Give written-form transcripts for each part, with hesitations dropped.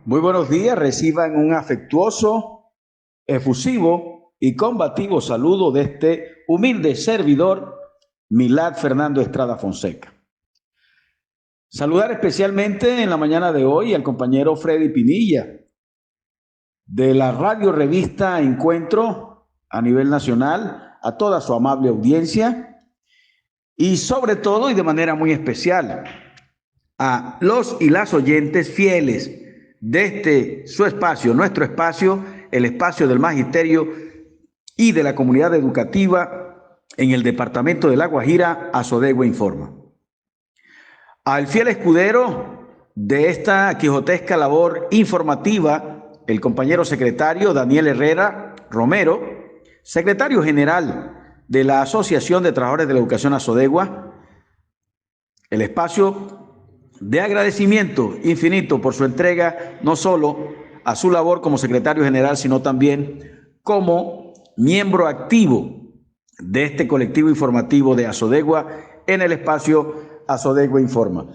Muy buenos días, reciban un afectuoso, efusivo y combativo saludo de este humilde servidor, Milad Fernando Estrada Fonseca. Saludar especialmente en la mañana de hoy al compañero Freddy Pinilla, de la radio revista Encuentro a nivel nacional, a toda su amable audiencia y sobre todo y de manera muy especial a los y las oyentes fieles de este su espacio, nuestro espacio, el espacio del magisterio y de la comunidad educativa en el departamento de La Guajira, Asodegua Informa. Al fiel escudero de esta quijotesca labor informativa, el compañero secretario Daniel Herrera Romero, secretario general de la Asociación de Trabajadores de la Educación Asodegua, el espacio de agradecimiento infinito por su entrega, no solo a su labor como secretario general, sino también como miembro activo de este colectivo informativo de Asodegua en el espacio Asodegua Informa.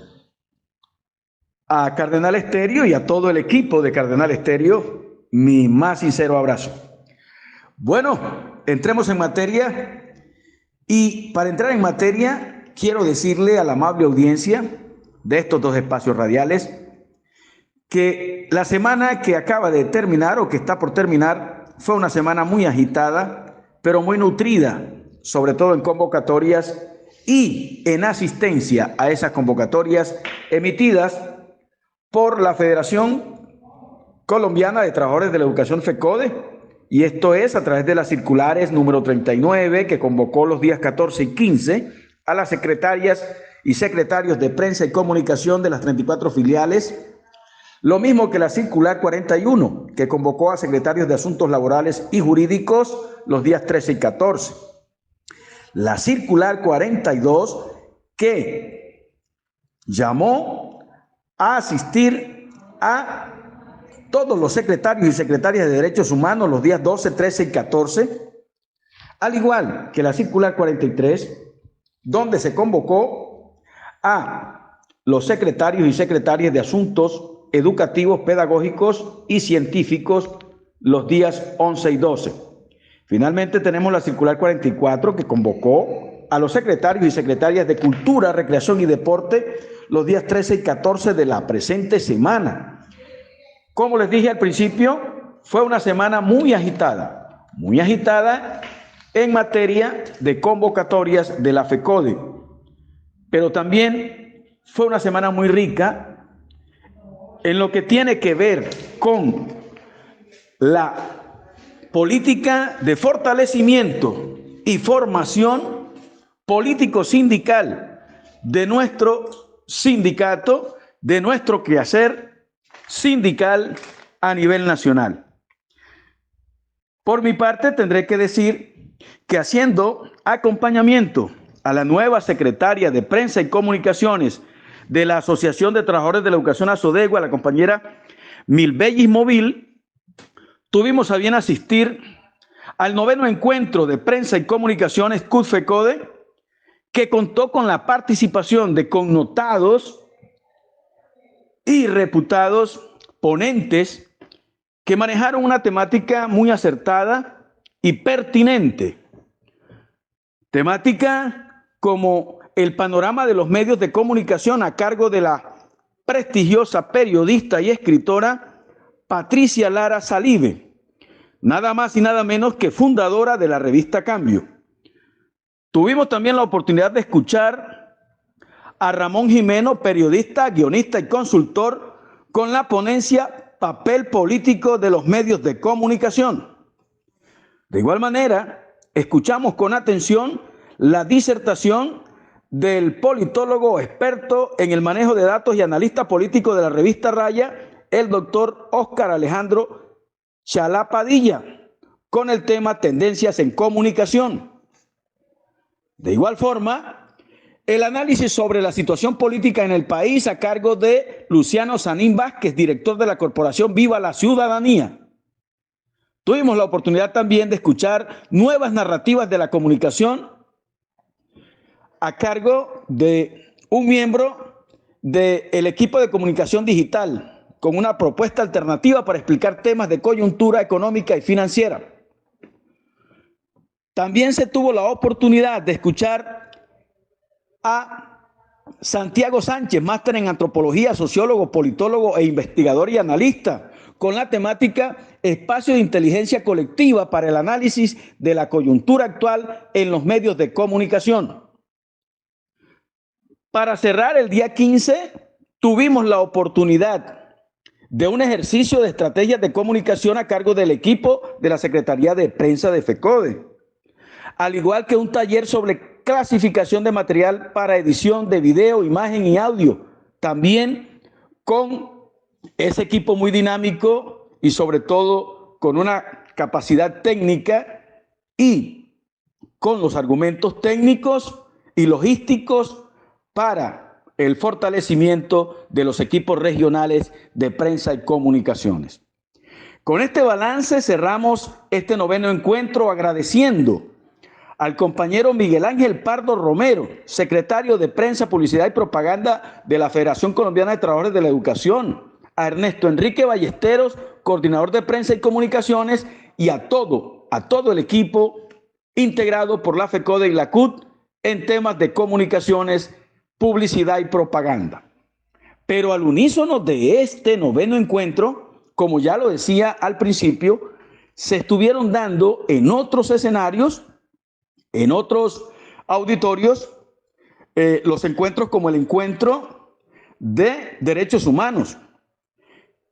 A Cardenal Estéreo y a todo el equipo de Cardenal Estéreo, mi más sincero abrazo. Bueno, entremos en materia y para entrar en materia quiero decirle a la amable audiencia de estos dos espacios radiales que la semana que acaba de terminar o que está por terminar fue una semana muy agitada, pero muy nutrida, sobre todo en convocatorias y en asistencia a esas convocatorias emitidas por la Federación Colombiana de Trabajadores de la Educación FECODE, y esto es a través de las circulares número 39 que convocó los días 14 y 15 a las secretarias y secretarios de prensa y comunicación de las 34 filiales, lo mismo que la circular 41 que convocó a secretarios de asuntos laborales y jurídicos los días 13 y 14. La circular 42 que llamó a asistir a todos los secretarios y secretarias de derechos humanos los días 12, 13 y 14, al igual que la circular 43, donde se convocó a los secretarios y secretarias de asuntos educativos, pedagógicos y científicos los días 11 y 12. Finalmente tenemos la circular 44 que convocó a los secretarios y secretarias de Cultura, Recreación y Deporte los días 13 y 14 de la presente semana. Como les dije al principio, fue una semana muy agitada en materia de convocatorias de la FECODE, pero también fue una semana muy rica en lo que tiene que ver con la política de fortalecimiento y formación político-sindical de nuestro sindicato, de nuestro quehacer sindical a nivel nacional. Por mi parte, tendré que decir que haciendo acompañamiento a la nueva secretaria de Prensa y Comunicaciones de la Asociación de Trabajadores de la Educación Asodegua, la compañera Milbellis Movil, tuvimos a bien asistir al 9º encuentro de Prensa y Comunicaciones CUT-FECODE, que contó con la participación de connotados y reputados ponentes que manejaron una temática muy acertada y pertinente. Temática como el panorama de los medios de comunicación a cargo de la prestigiosa periodista y escritora Patricia Lara Salive, nada más y nada menos que fundadora de la revista Cambio. Tuvimos también la oportunidad de escuchar a Ramón Jimeno, periodista, guionista y consultor, con la ponencia Papel político de los medios de comunicación. De igual manera, escuchamos con atención la disertación del politólogo experto en el manejo de datos y analista político de la revista Raya, el doctor Óscar Alejandro Chalá Padilla, con el tema Tendencias en Comunicación. De igual forma, el análisis sobre la situación política en el país a cargo de Luciano Sanín Vázquez, director de la corporación Viva la Ciudadanía. Tuvimos la oportunidad también de escuchar nuevas narrativas de la comunicación a cargo de un miembro del equipo de comunicación digital con una propuesta alternativa para explicar temas de coyuntura económica y financiera. También se tuvo la oportunidad de escuchar a Santiago Sánchez, máster en antropología, sociólogo, politólogo e investigador y analista, con la temática Espacio de inteligencia colectiva para el análisis de la coyuntura actual en los medios de comunicación. Para cerrar el día 15, tuvimos la oportunidad de un ejercicio de estrategias de comunicación a cargo del equipo de la Secretaría de Prensa de FECODE, al igual que un taller sobre clasificación de material para edición de video, imagen y audio, también con ese equipo muy dinámico y sobre todo con una capacidad técnica y con los argumentos técnicos y logísticos para el fortalecimiento de los equipos regionales de prensa y comunicaciones. Con este balance cerramos este noveno encuentro agradeciendo al compañero Miguel Ángel Pardo Romero, secretario de Prensa, Publicidad y Propaganda de la Federación Colombiana de Trabajadores de la Educación, a Ernesto Enrique Ballesteros, coordinador de Prensa y Comunicaciones, y a todo el equipo integrado por la FECODE y la CUT en temas de comunicaciones, publicidad y propaganda. Pero al unísono de este noveno encuentro, como ya lo decía al principio, se estuvieron dando en otros escenarios, en otros auditorios, los encuentros como el encuentro de derechos humanos,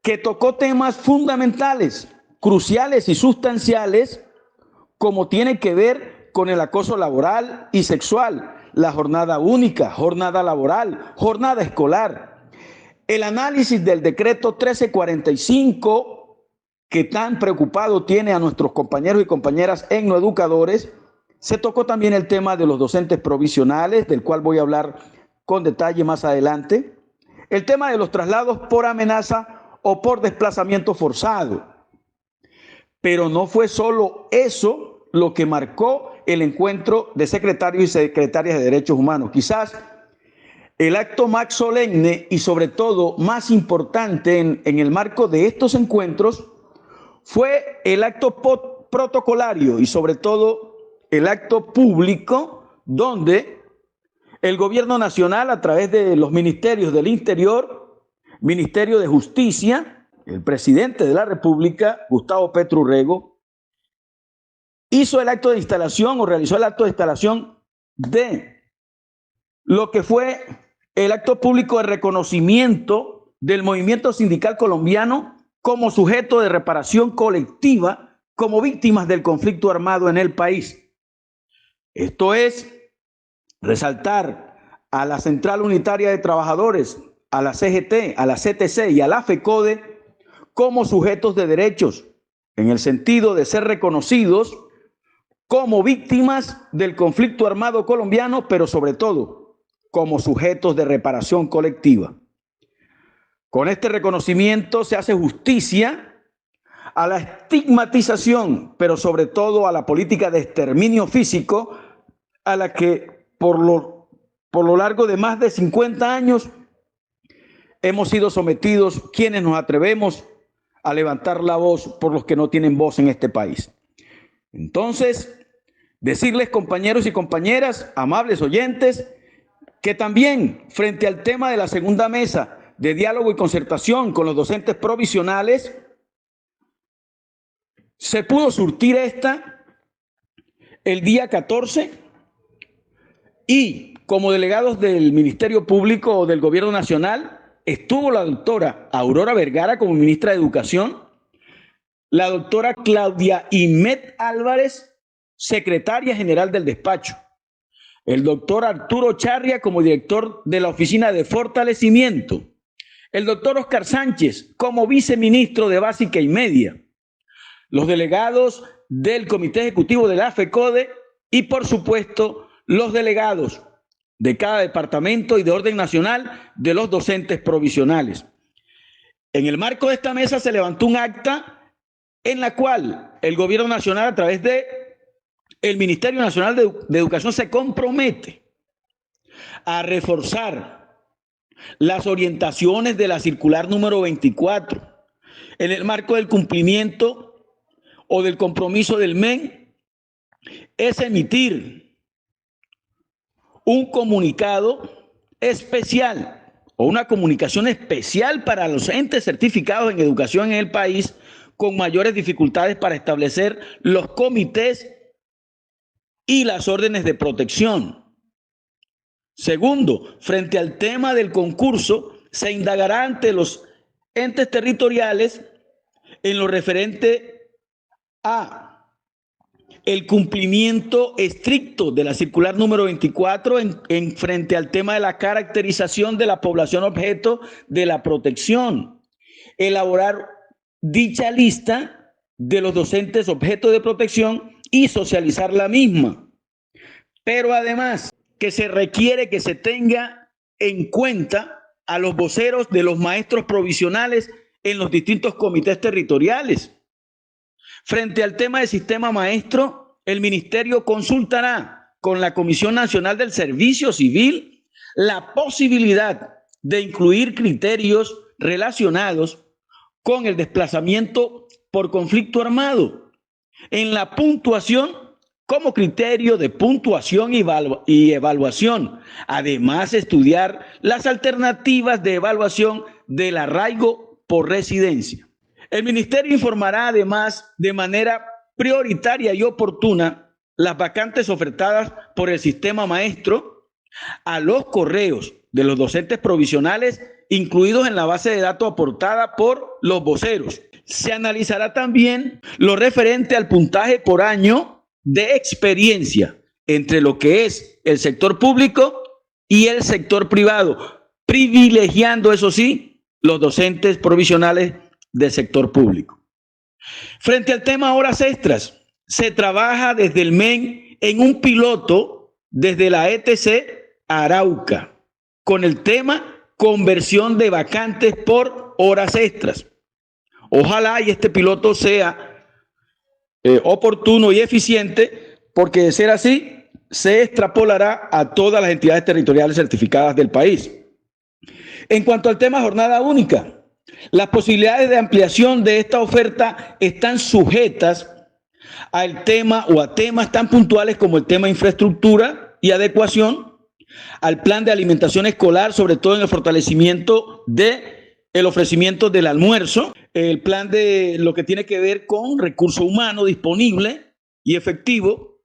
que tocó temas fundamentales, cruciales y sustanciales, como tiene que ver con el acoso laboral y sexual, la jornada única, jornada laboral, jornada escolar, el análisis del decreto 1345, que tan preocupado tiene a nuestros compañeros y compañeras etnoeducadores. Se tocó también el tema de los docentes provisionales, del cual voy a hablar con detalle más adelante. El tema de los traslados por amenaza o por desplazamiento forzado. Pero no fue solo eso lo que marcó el encuentro de secretarios y secretarias de derechos humanos. Quizás el acto más solemne y sobre todo más importante en el marco de estos encuentros fue el acto protocolario y sobre todo el acto público, donde el gobierno nacional, a través de los ministerios del Interior, Ministerio de Justicia, el presidente de la República, Gustavo Petro Urrego, hizo el acto de instalación o realizó el acto de instalación de lo que fue el acto público de reconocimiento del movimiento sindical colombiano como sujeto de reparación colectiva, como víctimas del conflicto armado en el país. Esto es resaltar a la Central Unitaria de Trabajadores, a la CGT, a la CTC y a la FECODE como sujetos de derechos, en el sentido de ser reconocidos como víctimas del conflicto armado colombiano, pero sobre todo como sujetos de reparación colectiva. Con este reconocimiento se hace justicia a la estigmatización, pero sobre todo a la política de exterminio físico a la que por lo largo de más de 50 años hemos sido sometidos quienes nos atrevemos a levantar la voz por los que no tienen voz en este país. Entonces, decirles, compañeros y compañeras, amables oyentes, que también frente al tema de la segunda mesa de diálogo y concertación con los docentes provisionales, se pudo surtir esta el día 14 y como delegados del Ministerio Público o del Gobierno Nacional estuvo la doctora Aurora Vergara como ministra de Educación, la doctora Claudia Imet Álvarez, secretaria general del despacho, el doctor Arturo Charria como director de la Oficina de Fortalecimiento, el doctor Oscar Sánchez como viceministro de Básica y Media, los delegados del Comité Ejecutivo de la FECODE y, por supuesto, los delegados de cada departamento y de orden nacional de los docentes provisionales. En el marco de esta mesa se levantó un acta en la cual el Gobierno Nacional, a través de el Ministerio Nacional de Educación, se compromete a reforzar las orientaciones de la circular número 24, en el marco del cumplimiento o del compromiso del MEN, es emitir un comunicado especial o una comunicación especial para los entes certificados en educación en el país con mayores dificultades para establecer los comités y las órdenes de protección. Segundo, frente al tema del concurso, se indagará ante los entes territoriales en lo referente a el cumplimiento estricto de la circular número 24 en frente al tema de la caracterización de la población objeto de la protección. Elaborar dicha lista de los docentes objeto de protección y socializar la misma. Pero además que se requiere que se tenga en cuenta a los voceros de los maestros provisionales en los distintos comités territoriales. Frente al tema del sistema maestro, el ministerio consultará con la Comisión Nacional del Servicio Civil la posibilidad de incluir criterios relacionados con el desplazamiento por conflicto armado en la puntuación como criterio de puntuación y evaluación. Además, estudiar las alternativas de evaluación del arraigo por residencia. El ministerio informará además de manera prioritaria y oportuna las vacantes ofertadas por el sistema maestro a los correos de los docentes provisionales incluidos en la base de datos aportada por los voceros. Se analizará también lo referente al puntaje por año de experiencia entre lo que es el sector público y el sector privado, privilegiando, eso sí, los docentes provisionales del sector público. Frente al tema horas extras, se trabaja desde el MEN en un piloto desde la ETC Arauca con el tema conversión de vacantes por horas extras. Ojalá y este piloto sea oportuno y eficiente, porque de ser así, se extrapolará a todas las entidades territoriales certificadas del país. En cuanto al tema jornada única, las posibilidades de ampliación de esta oferta están sujetas al tema o a temas tan puntuales como el tema infraestructura y adecuación, al plan de alimentación escolar, sobre todo en el fortalecimiento del ofrecimiento del almuerzo, el plan de lo que tiene que ver con recurso humano disponible y efectivo,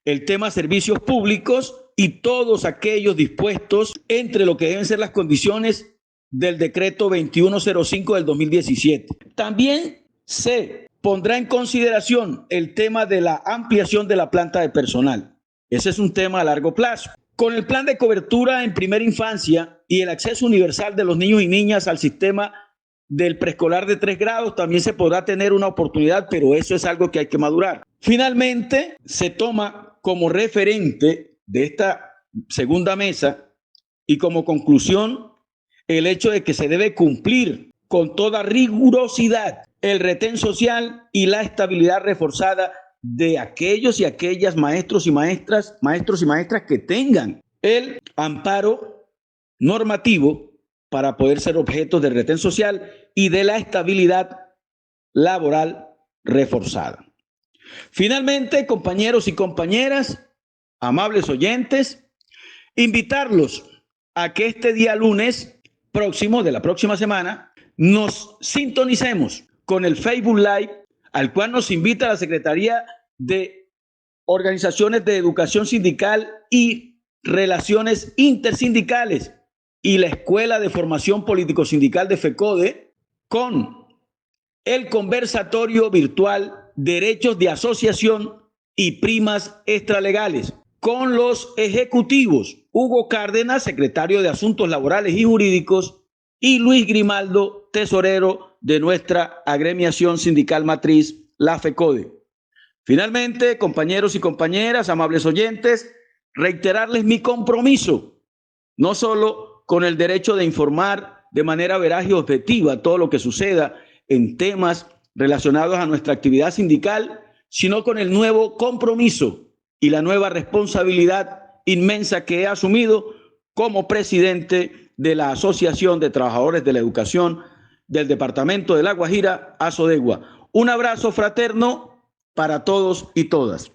el tema servicios públicos y todos aquellos dispuestos entre lo que deben ser las condiciones del decreto 2105 del 2017. También se pondrá en consideración el tema de la ampliación de la planta de personal. Ese es un tema a largo plazo. Con el plan de cobertura en primera infancia y el acceso universal de los niños y niñas al sistema del preescolar de 3 grados, también se podrá tener una oportunidad, pero eso es algo que hay que madurar. Finalmente, se toma como referente de esta segunda mesa y como conclusión el hecho de que se debe cumplir con toda rigurosidad el retén social y la estabilidad reforzada de aquellos y aquellas maestros y maestras que tengan el amparo normativo para poder ser objetos de retén social y de la estabilidad laboral reforzada. Finalmente, compañeros y compañeras, amables oyentes, invitarlos a que este día lunes próximo, de la próxima semana, nos sintonicemos con el Facebook Live, al cual nos invita la Secretaría de Organizaciones de Educación Sindical y Relaciones Intersindicales y la Escuela de Formación Político-Sindical de FECODE, con el conversatorio virtual Derechos de Asociación y Primas Extralegales, con los ejecutivos Hugo Cárdenas, secretario de Asuntos Laborales y Jurídicos, y Luis Grimaldo, tesorero de nuestra agremiación sindical matriz, la FECODE. Finalmente, compañeros y compañeras, amables oyentes, reiterarles mi compromiso, no solo con el derecho de informar de manera veraz y objetiva todo lo que suceda en temas relacionados a nuestra actividad sindical, sino con el nuevo compromiso y la nueva responsabilidad inmensa que he asumido como presidente de la Asociación de Trabajadores de la Educación del Departamento de La Guajira, ASODEGUA. Un abrazo fraterno para todos y todas.